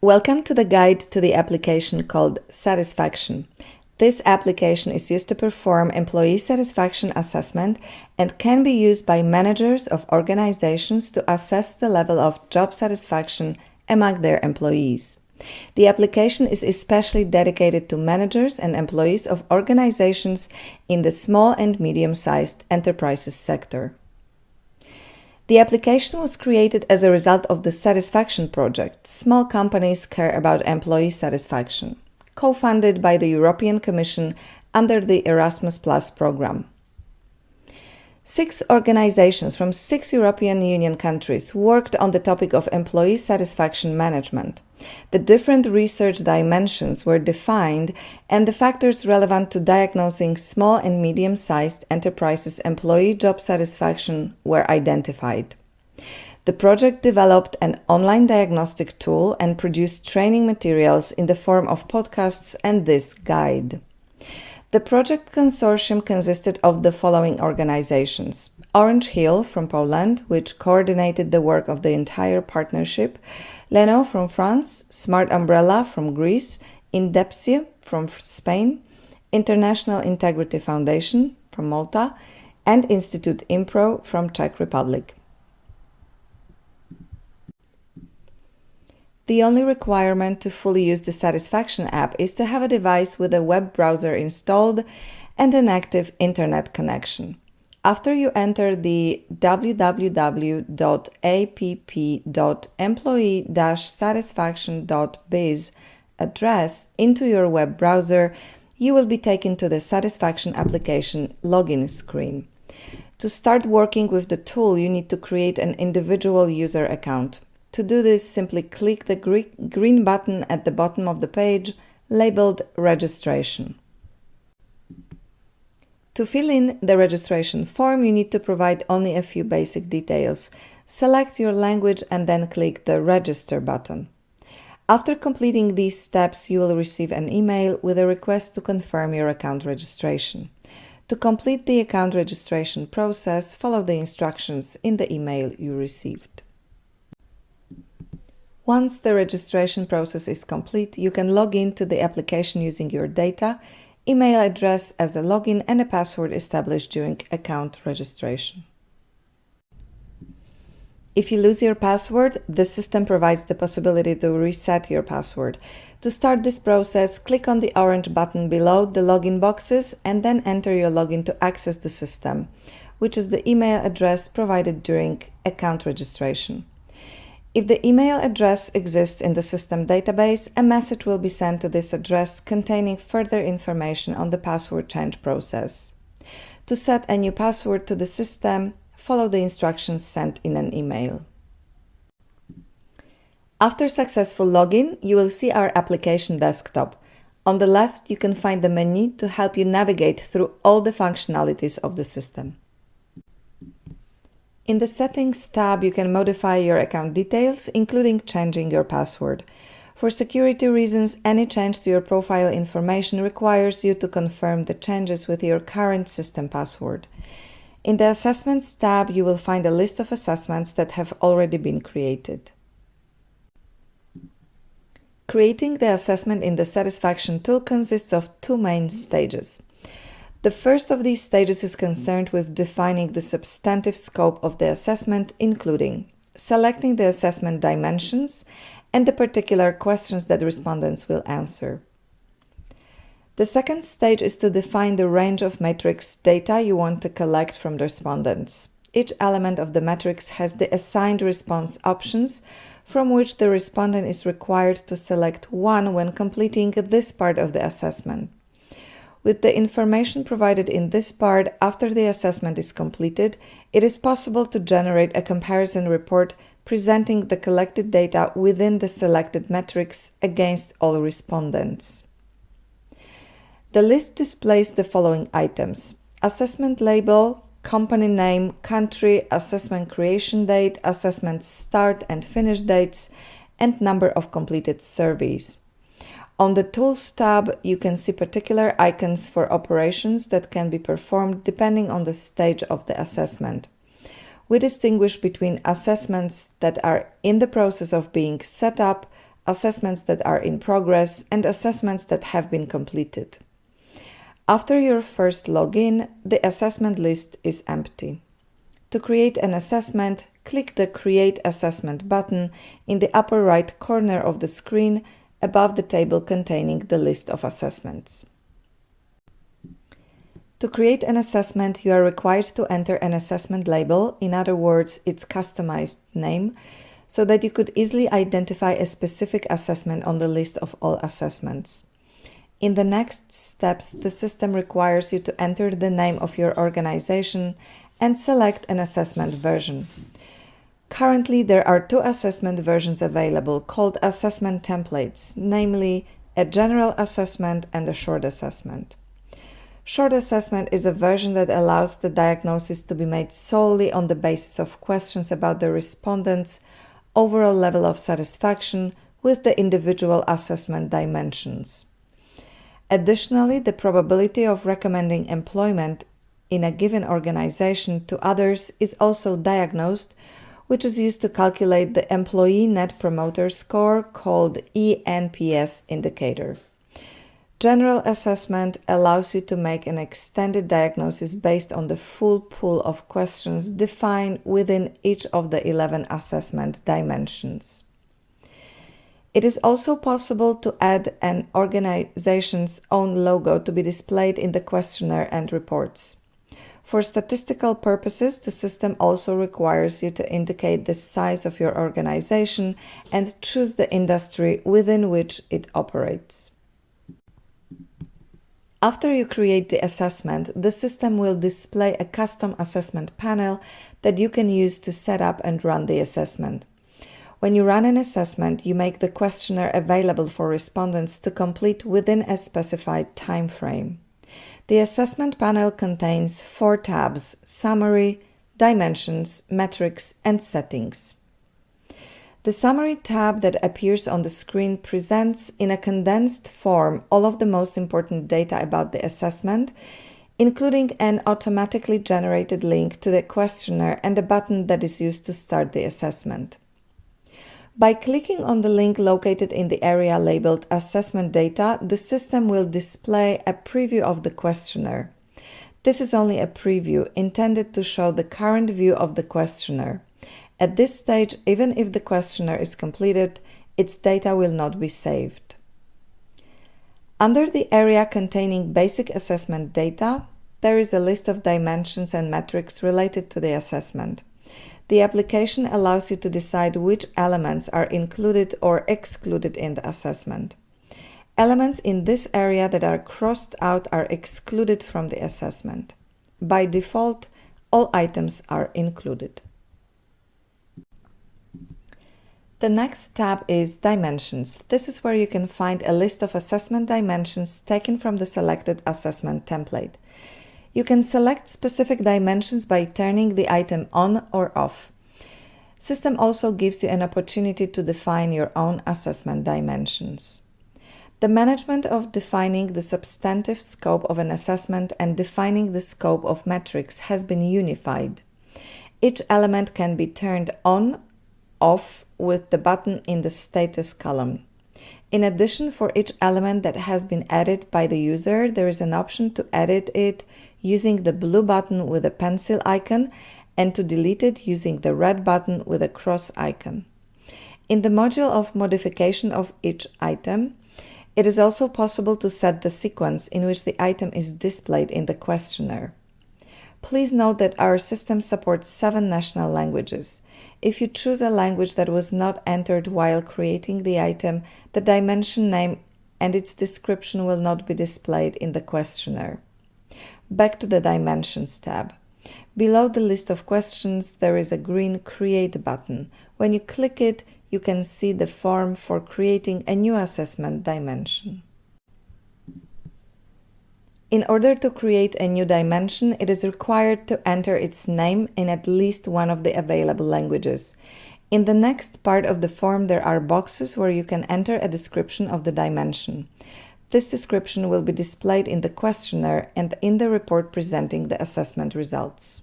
Welcome to the guide to the application called Satisf'action. This application is used to perform employee satisfaction assessment and can be used by managers of organizations to assess the level of job satisfaction among their employees. The application is especially dedicated to managers and employees of organizations in the small and medium-sized enterprises sector. The application was created as a result of the Satisf'action project, Small Companies Care About Employee Satisfaction, co-funded by the European Commission under the Erasmus Plus program. 6 organizations from 6 European Union countries worked on the topic of employee satisfaction management. The different research dimensions were defined and the factors relevant to diagnosing small and medium-sized enterprises' employee job satisfaction were identified. The project developed an online diagnostic tool and produced training materials in the form of podcasts and this guide. The project consortium consisted of the following organizations: Orange Hill from Poland, which coordinated the work of the entire partnership, Leno from France, Smart Umbrella from Greece, Indepsie from Spain, International Integrity Foundation from Malta, and Institute Impro from Czech Republic. The only requirement to fully use the Satisf'action app is to have a device with a web browser installed and an active internet connection. After you enter the www.app.employee-satisfaction.biz address into your web browser, you will be taken to the Satisf'action application login screen. To start working with the tool, you need to create an individual user account. To do this, simply click the green button at the bottom of the page labeled Registration. To fill in the registration form, you need to provide only a few basic details. Select your language and then click the Register button. After completing these steps, you will receive an email with a request to confirm your account registration. To complete the account registration process, follow the instructions in the email you received. Once the registration process is complete, you can log in to the application using your data, email address as a login, and a password established during account registration. If you lose your password, the system provides the possibility to reset your password. To start this process, click on the orange button below the login boxes and then enter your login to access the system, which is the email address provided during account registration. If the email address exists in the system database, a message will be sent to this address containing further information on the password change process. To set a new password to the system, follow the instructions sent in an email. After successful login, you will see our application desktop. On the left, you can find the menu to help you navigate through all the functionalities of the system. In the Settings tab, you can modify your account details, including changing your password. For security reasons, any change to your profile information requires you to confirm the changes with your current system password. In the Assessments tab, you will find a list of assessments that have already been created. Creating the assessment in the Satisf'action tool consists of 2 main stages. The first of these stages is concerned with defining the substantive scope of the assessment, including selecting the assessment dimensions and the particular questions that respondents will answer. The second stage is to define the range of matrix data you want to collect from the respondents. Each element of the matrix has the assigned response options, from which the respondent is required to select one when completing this part of the assessment. With the information provided in this part after the assessment is completed, it is possible to generate a comparison report presenting the collected data within the selected metrics against all respondents. The list displays the following items: assessment label, company name, country, assessment creation date, assessment start and finish dates, and number of completed surveys. On the Tools tab, you can see particular icons for operations that can be performed depending on the stage of the assessment. We distinguish between assessments that are in the process of being set up, assessments that are in progress, and assessments that have been completed. After your first login, the assessment list is empty. To create an assessment, click the Create Assessment button in the upper right corner of the screen above the table containing the list of assessments. To create an assessment, you are required to enter an assessment label, in other words, its customized name, so that you could easily identify a specific assessment on the list of all assessments. In the next steps, the system requires you to enter the name of your organization and select an assessment version. Currently, there are two assessment versions available called assessment templates, namely a general assessment and a short assessment. Short assessment is a version that allows the diagnosis to be made solely on the basis of questions about the respondent's overall level of satisfaction with the individual assessment dimensions. Additionally, the probability of recommending employment in a given organization to others is also diagnosed, which is used to calculate the Employee Net Promoter Score called ENPS indicator. General assessment allows you to make an extended diagnosis based on the full pool of questions defined within each of the 11 assessment dimensions. It is also possible to add an organization's own logo to be displayed in the questionnaire and reports. For statistical purposes, the system also requires you to indicate the size of your organization and choose the industry within which it operates. After you create the assessment, the system will display a custom assessment panel that you can use to set up and run the assessment. When you run an assessment, you make the questionnaire available for respondents to complete within a specified time frame. The assessment panel contains 4 tabs: Summary, Dimensions, Metrics, and Settings. The Summary tab that appears on the screen presents in a condensed form all of the most important data about the assessment, including an automatically generated link to the questionnaire and a button that is used to start the assessment. By clicking on the link located in the area labeled Assessment Data, the system will display a preview of the questionnaire. This is only a preview intended to show the current view of the questionnaire. At this stage, even if the questionnaire is completed, its data will not be saved. Under the area containing basic assessment data, there is a list of dimensions and metrics related to the assessment. The application allows you to decide which elements are included or excluded in the assessment. Elements in this area that are crossed out are excluded from the assessment. By default, all items are included. The next tab is Dimensions. This is where you can find a list of assessment dimensions taken from the selected assessment template. You can select specific dimensions by turning the item on or off. System also gives you an opportunity to define your own assessment dimensions. The management of defining the substantive scope of an assessment and defining the scope of metrics has been unified. Each element can be turned on, off with the button in the status column. In addition, for each element that has been added by the user, there is an option to edit it using the blue button with a pencil icon and to delete it using the red button with a cross icon. In the module of modification of each item, it is also possible to set the sequence in which the item is displayed in the questionnaire. Please note that our system supports 7 national languages. If you choose a language that was not entered while creating the item, the dimension name and its description will not be displayed in the questionnaire. Back to the Dimensions tab. Below the list of questions, there is a green Create button. When you click it, you can see the form for creating a new assessment dimension. In order to create a new dimension, it is required to enter its name in at least one of the available languages. In the next part of the form, there are boxes where you can enter a description of the dimension. This description will be displayed in the questionnaire and in the report presenting the assessment results.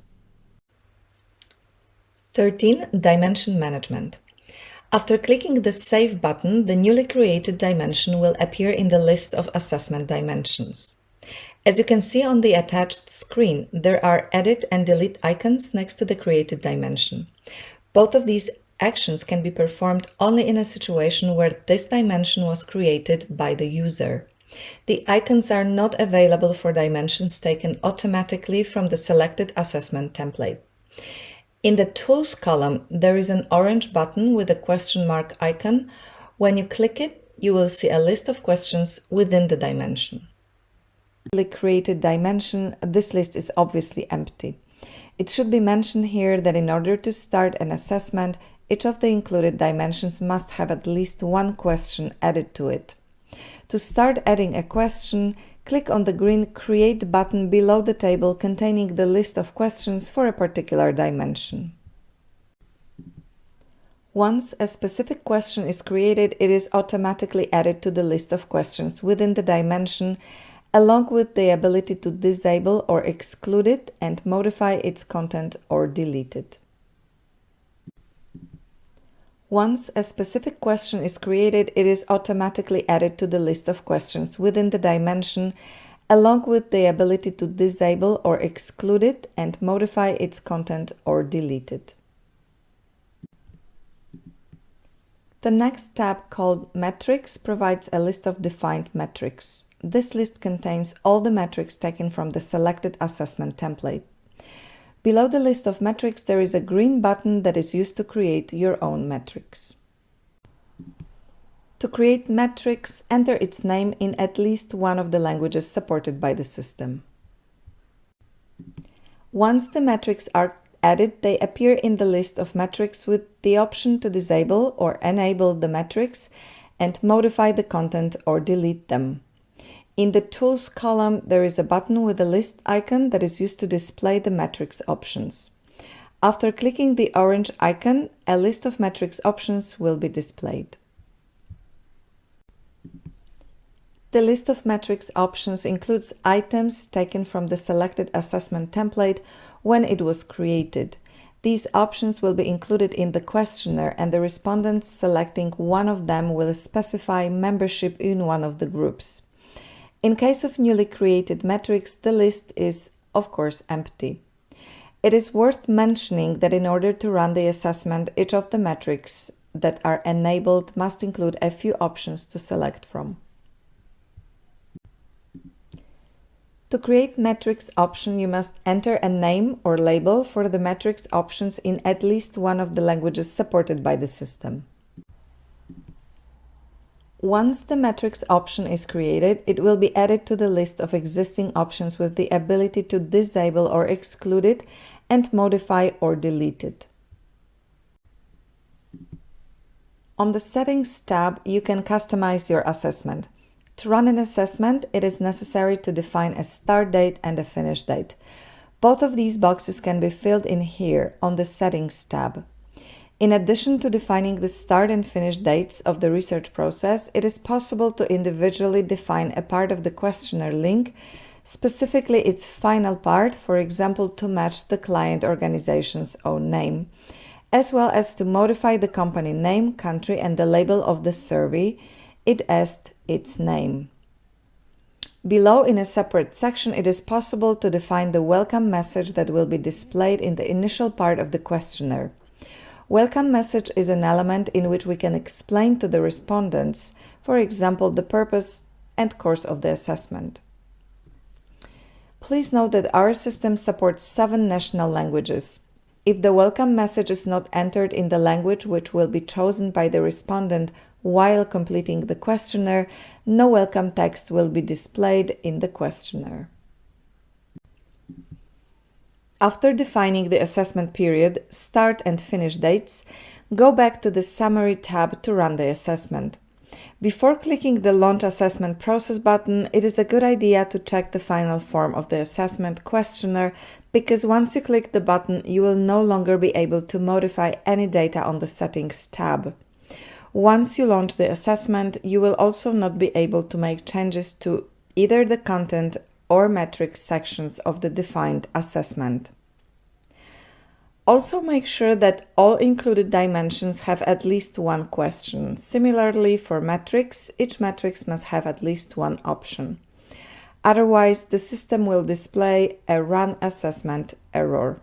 13. Dimension management. After clicking the Save button, the newly created dimension will appear in the list of assessment dimensions. As you can see on the attached screen, there are Edit and Delete icons next to the created dimension. Both of these actions can be performed only in a situation where this dimension was created by the user. The icons are not available for dimensions taken automatically from the selected assessment template. In the Tools column, there is an orange button with a question mark icon. When you click it, you will see a list of questions within the dimension. Created dimension, this list is obviously empty. It should be mentioned here that in order to start an assessment, each of the included dimensions must have at least one question added to it. To start adding a question, click on the green Create button below the table containing the list of questions for a particular dimension. Once a specific question is created, it is automatically added to the list of questions within the dimension, along with the ability to disable or exclude it and modify its content or delete it. Once a specific question is created, it is automatically added to the list of questions within the dimension, along with the ability to disable or exclude it and modify its content or delete it. The next tab, called Metrics, provides a list of defined metrics. This list contains all the metrics taken from the selected assessment template. Below the list of metrics, there is a green button that is used to create your own metrics. To create metrics, enter its name in at least one of the languages supported by the system. Once the metrics are added, they appear in the list of metrics with the option to disable or enable the metrics and modify the content or delete them. In the Tools column, there is a button with a list icon that is used to display the metrics options. After clicking the orange icon, a list of metrics options will be displayed. The list of metrics options includes items taken from the selected assessment template when it was created. These options will be included in the questionnaire, and the respondents selecting one of them will specify membership in one of the groups. In case of newly created metrics, the list is, of course, empty. It is worth mentioning that in order to run the assessment, each of the metrics that are enabled must include a few options to select from. To create metrics option, you must enter a name or label for the metrics options in at least one of the languages supported by the system. Once the metrics option is created, it will be added to the list of existing options with the ability to disable or exclude it and modify or delete it. On the Settings tab, you can customize your assessment. To run an assessment, it is necessary to define a start date and a finish date. Both of these boxes can be filled in here on the Settings tab. In addition to defining the start and finish dates of the research process, it is possible to individually define a part of the questionnaire link, specifically its final part, for example, to match the client organization's own name, as well as to modify the company name, country, and the label of the survey, it as its name. Below, in a separate section, it is possible to define the welcome message that will be displayed in the initial part of the questionnaire. Welcome message is an element in which we can explain to the respondents, for example, the purpose and course of the assessment. Please note that our system supports 7 national languages. If the welcome message is not entered in the language which will be chosen by the respondent while completing the questionnaire, no welcome text will be displayed in the questionnaire. After defining the assessment period, start and finish dates, go back to the Summary tab to run the assessment. Before clicking the Launch Assessment Process button, it is a good idea to check the final form of the assessment questionnaire, because once you click the button, you will no longer be able to modify any data on the Settings tab. Once you launch the assessment, you will also not be able to make changes to either the content or metrics sections of the defined assessment. Also make sure that all included dimensions have at least one question. Similarly, for metrics, each matrix must have at least one option. Otherwise, the system will display a Run Assessment error.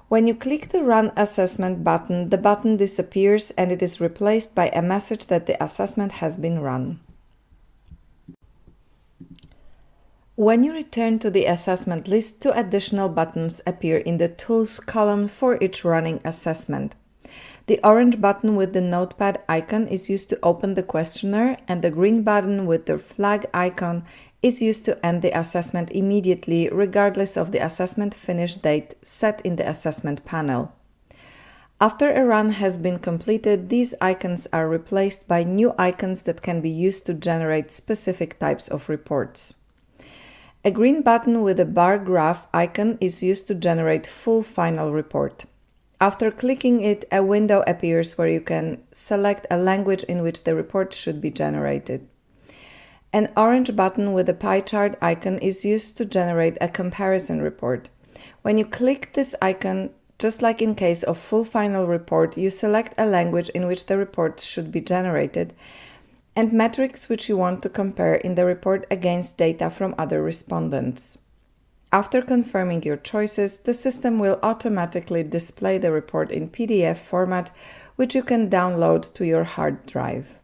When you click the Run Assessment button, the button disappears and it is replaced by a message that the assessment has been run. When you return to the assessment list, two additional buttons appear in the Tools column for each running assessment. The orange button with the notepad icon is used to open the questionnaire, and the green button with the flag icon is used to end the assessment immediately, regardless of the assessment finish date set in the assessment panel. After a run has been completed, these icons are replaced by new icons that can be used to generate specific types of reports. A green button with a bar graph icon is used to generate full final report. After clicking it, a window appears where you can select a language in which the report should be generated. An orange button with a pie chart icon is used to generate a comparison report. When you click this icon, just like in case of full final report, you select a language in which the report should be generated and metrics which you want to compare in the report against data from other respondents. After confirming your choices, the system will automatically display the report in PDF format, which you can download to your hard drive.